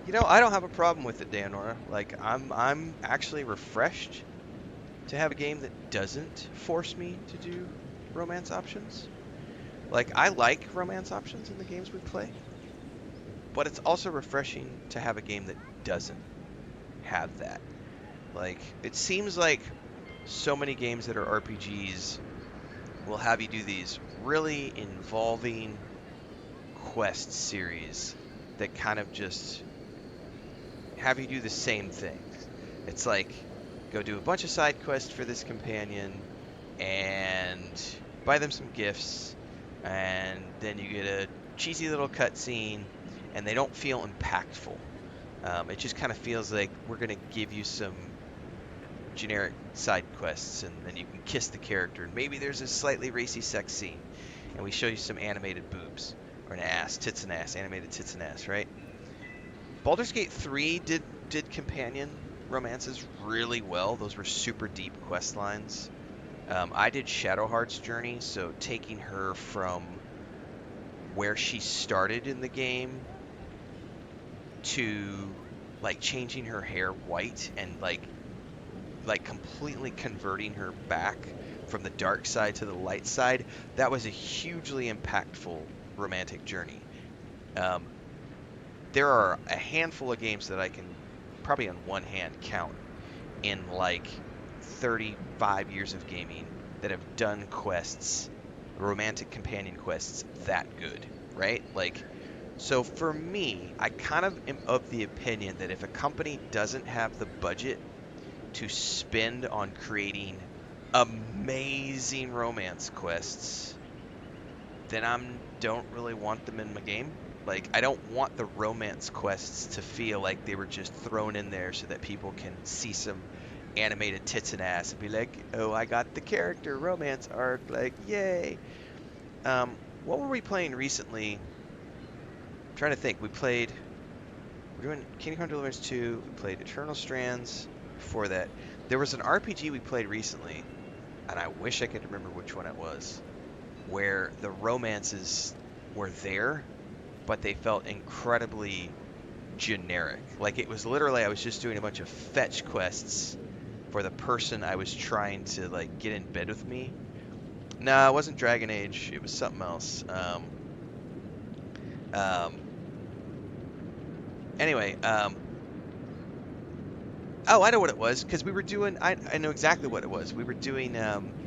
You know, I don't have a problem with it, Danora. Like, I'm actually refreshed to have a game that doesn't force me to do romance options. Like, I like romance options in the games we play, but it's also refreshing to have a game that doesn't have that. Like, it seems like so many games that are RPGs will have you do these really involving quest series that kind of just have you do the same things. It's like go do a bunch of side quests for this companion and buy them some gifts, and then you get a cheesy little cutscene, and they don't feel impactful. It just kind of feels like we're gonna give you some generic side quests, and then you can kiss the character, and maybe there's a slightly racy sex scene, and we show you some animated boobs or an ass, tits and ass, animated tits and ass, right? Baldur's Gate 3 did companion romances really well. Those were super deep quest lines. I did Shadowheart's journey, so taking her from where she started in the game to like changing her hair white and like completely converting her back from the dark side to the light side. That was a hugely impactful romantic journey. Um, there are a handful of games that I can probably on one hand count in like 35 years of gaming that have done quests, romantic companion quests that good, right? Like, so for me, I kind of the opinion that if a company doesn't have the budget to spend on creating amazing romance quests, then I don't really want them in my game. Like, I don't want the romance quests to feel like they were just thrown in there so that people can see some animated tits and ass and be like, "Oh, I got the character romance arc!" Like, yay! What were we playing recently? I'm trying to think. We're doing Kingdom Come Deliverance 2. We played Eternal Strands. Before that, there was an RPG we played recently, and I wish I could remember which one it was, where the romances were there, but they felt incredibly generic. Like it was literally I was just doing a bunch of fetch quests for the person I was trying to like get in bed with me. No, it wasn't Dragon Age. It was something else. Um. Anyway. Oh, I know what it was because we were doing. I know exactly what it was. We were doing.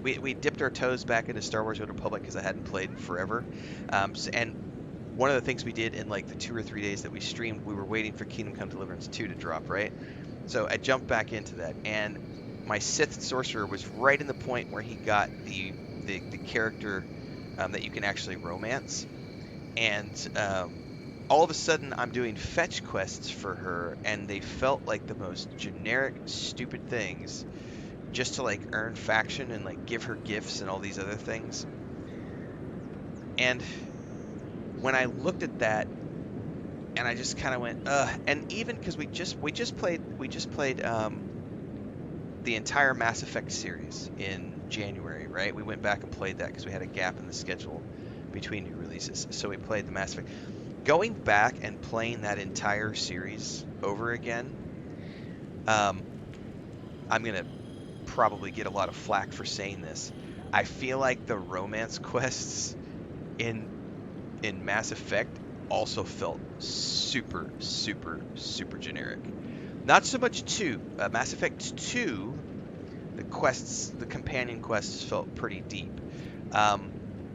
We dipped our toes back into Star Wars: Old Republic because I hadn't played in forever. And one of the things we did in like the 2 or 3 days that we streamed, we were waiting for Kingdom Come Deliverance 2 to drop, right? So I jumped back into that, and my Sith sorcerer was right in the point where he got the character that you can actually romance, and all of a sudden I'm doing fetch quests for her, and they felt like the most generic, stupid things just to like earn faction and like give her gifts and all these other things. And when I looked at that, and I just kind of went, ugh. And even because we just played the entire Mass Effect series in January, right? We went back and played that because we had a gap in the schedule between new releases. So we played the Mass Effect. Going back and playing that entire series over again, um, I'm gonna probably get a lot of flack for saying this. I feel like the romance quests in Mass Effect also felt super, super, super generic. Not so much 2. Mass Effect 2, the companion quests felt pretty deep. Um,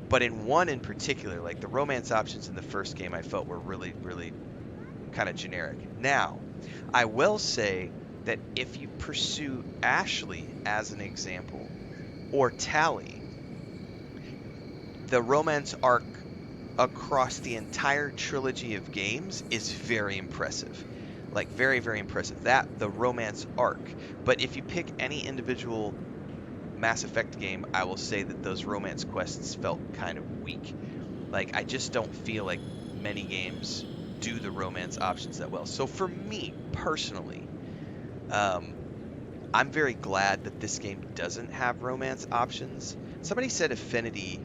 but in 1 in particular, like the romance options in the first game, I felt were really, really kind of generic. Now, I will say that if you pursue Ashley as an example, or Tally, the romance arc across the entire trilogy of games is very impressive. Like very, very impressive. That the romance arc. But if you pick any individual Mass Effect game, I will say that those romance quests felt kind of weak. Like I just don't feel like many games do the romance options that well. So for me personally, um, I'm very glad that this game doesn't have romance options. Somebody said Affinity.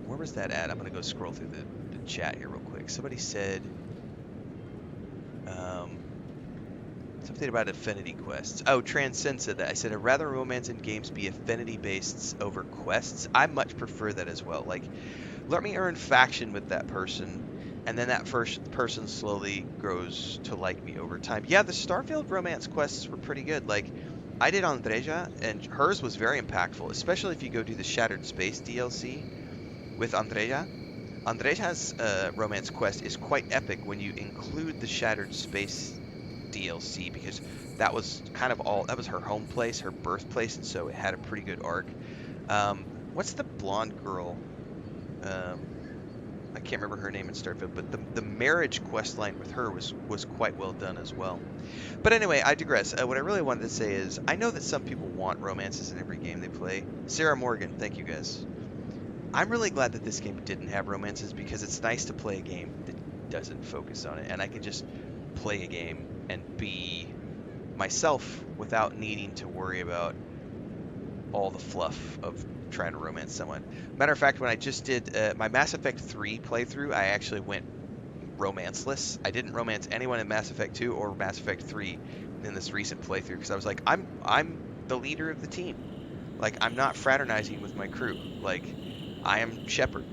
Where was that at? I'm gonna go scroll through the chat here real quick. Somebody said Um, Something about affinity quests. Oh, Transcend said that. I said, I'd rather romance in games be affinity based over quests. I much prefer that as well. Like, let me earn faction with that person, and then that first person slowly grows to like me over time. Yeah, the Starfield romance quests were pretty good. Like, I did Andreja, and hers was very impactful, especially if you go do the Shattered Space DLC with Andreja. Andreja's romance quest is quite epic when you include the Shattered Space DLC because that was kind of all that was her home place, her birthplace, and so it had a pretty good arc. What's the blonde girl? Um, I can't remember her name in Starfield, but the marriage quest line with her was quite well done as well. But anyway, I digress. What I really wanted to say is I know that some people want romances in every game they play. Sarah Morgan, thank you guys. I'm really glad that this game didn't have romances because it's nice to play a game that doesn't focus on it, and I can just play a game and be myself without needing to worry about all the fluff of trying to romance someone. Matter of fact, when I just did my Mass Effect 3 playthrough, I actually went romanceless. I didn't romance anyone in Mass Effect 2 or Mass Effect 3 in this recent playthrough because I was like, I'm the leader of the team. Like, I'm not fraternizing with my crew. Like, I am Shepard.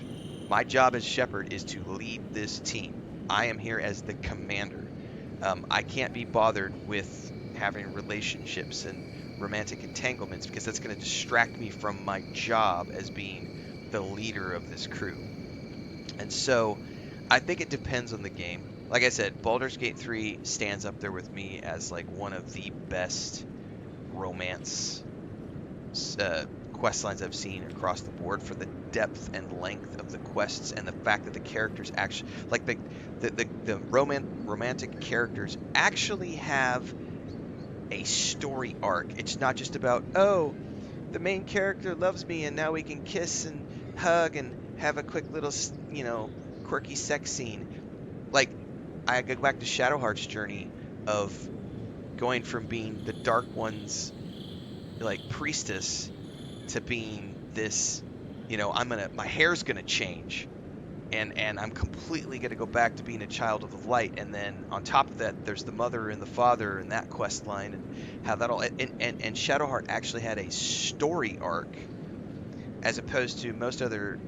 My job as Shepard is to lead this team. I am here as the commander. I can't be bothered with having relationships and romantic entanglements because that's going to distract me from my job as being the leader of this crew. And so I think it depends on the game. Like I said, Baldur's Gate 3 stands up there with me as like one of the best romance quest lines I've seen across the board for the depth and length of the quests and the fact that the characters actually like the romantic characters actually have a story arc. It's not just about, oh, the main character loves me and now we can kiss and hug and have a quick little, quirky sex scene. Like, I go back to Shadowheart's journey of going from being the Dark One's like priestess to being this, my hair's gonna change and I'm completely going to go back to being a child of the light. And then on top of that, there's the mother and the father and that quest line and how that all. And Shadowheart actually had a story arc as opposed to most other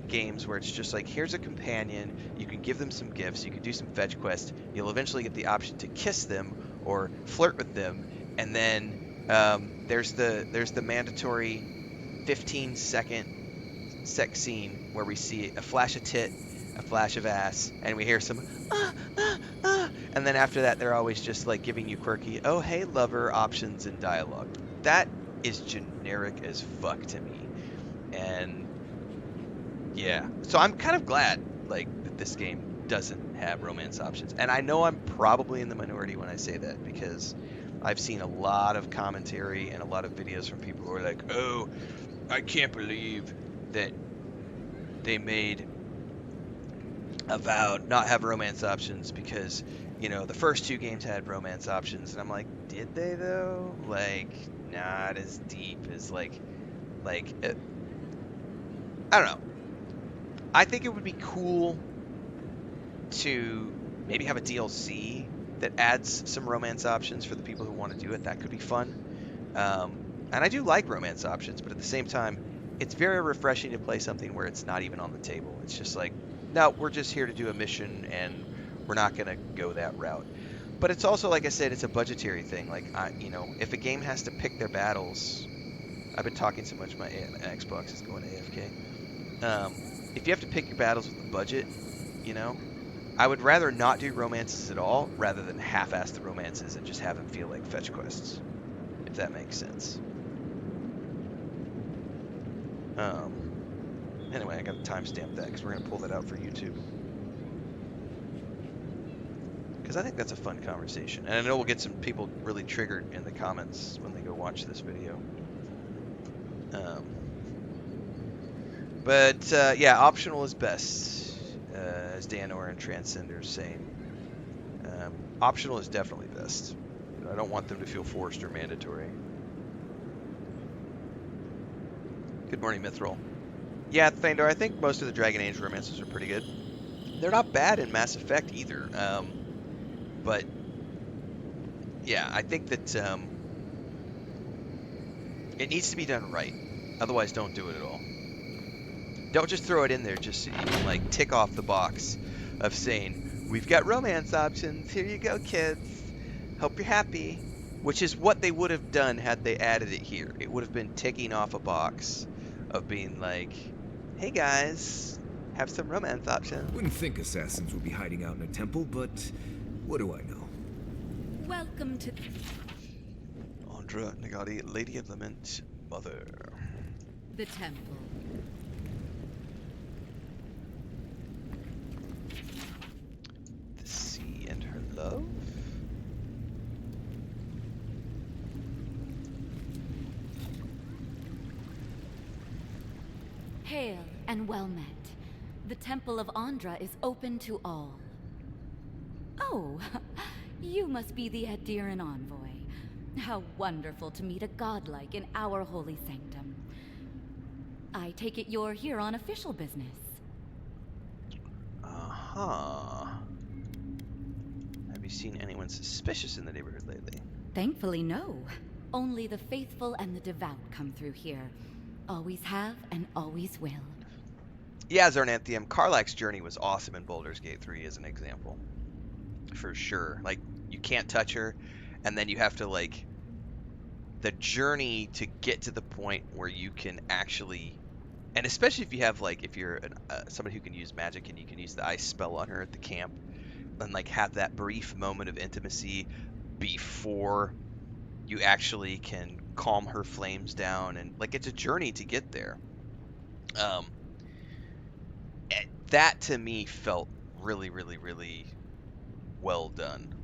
games where it's just like, here's a companion, you can give them some gifts, you can do some fetch quests, you'll eventually get the option to kiss them or flirt with them, and then there's the mandatory 15-second sex scene where we see a flash of tit, a flash of ass, and we hear some and then after that they're always just like giving you quirky, oh hey lover options and dialogue. That is generic as fuck to me. And yeah, so I'm kind of glad like that this game doesn't have romance options. And I know I'm probably in the minority when I say that because I've seen a lot of commentary and a lot of videos from people who are like, oh, I can't believe that they made Avowed not have romance options because, the first two games had romance options. And I'm like, did they though? Like, not as deep as I don't know. I think it would be cool to maybe have a DLC that adds some romance options for the people who want to do it. That could be fun. And I do like romance options, but at the same time, it's very refreshing to play something where it's not even on the table. It's just like, no, we're just here to do a mission, and we're not going to go that route. But it's also, like I said, it's a budgetary thing. Like, if a game has to pick their battles, I've been talking so much, my Xbox is going AFK. If you have to pick your battles with the budget, I would rather not do romances at all, rather than half-ass the romances and just have them feel like fetch quests, if that makes sense. Anyway, I got to timestamp that because we're going to pull that out for YouTube. Because I think that's a fun conversation. And I know we'll get some people really triggered in the comments when they go watch this video. But yeah, optional is best, as Danor and Transcender are saying. Optional is definitely best. I don't want them to feel forced or mandatory. Good morning, Mithril. Yeah, Thandor, I think most of the Dragon Age romances are pretty good. They're not bad in Mass Effect either. But yeah, I think that it needs to be done right. Otherwise, don't do it at all. Don't just throw it in there just so you can like tick off the box of saying, "We've got romance options. Here you go, kids. Hope you're happy." Which is what they would have done had they added it here. It would have been ticking off a box of being like, "Hey guys, have some romance options." Wouldn't think assassins would be hiding out in a temple, but what do I know? Welcome to Andra Nagati, Lady of Lament, Mother. the temple. The sea and her love? Hail and well met. The Temple of Andra is open to all. Oh, you must be the Adiran envoy. How wonderful to meet a godlike in our holy sanctum. I take it you're here on official business. Uh-huh. Have you seen anyone suspicious in the neighborhood lately? Thankfully, no. Only the faithful and the devout come through here. Always have and always will. Yeah, Zarnanthium, Karlach's journey was awesome in Baldur's Gate 3 as an example. For sure. Like, you can't touch her, and then you have to, like, the journey to get to the point where you can actually, and especially if you have, like, if you're somebody who can use magic and you can use the ice spell on her at the camp, and, like, have that brief moment of intimacy before you actually can calm her flames down, and, like, it's a journey to get there. That to me felt really, really, really well done.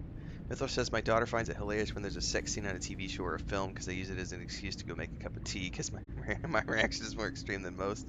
Mythos says, my daughter finds it hilarious when there's a sex scene on a TV show or a film because they use it as an excuse to go make a cup of tea because my reaction is more extreme than most.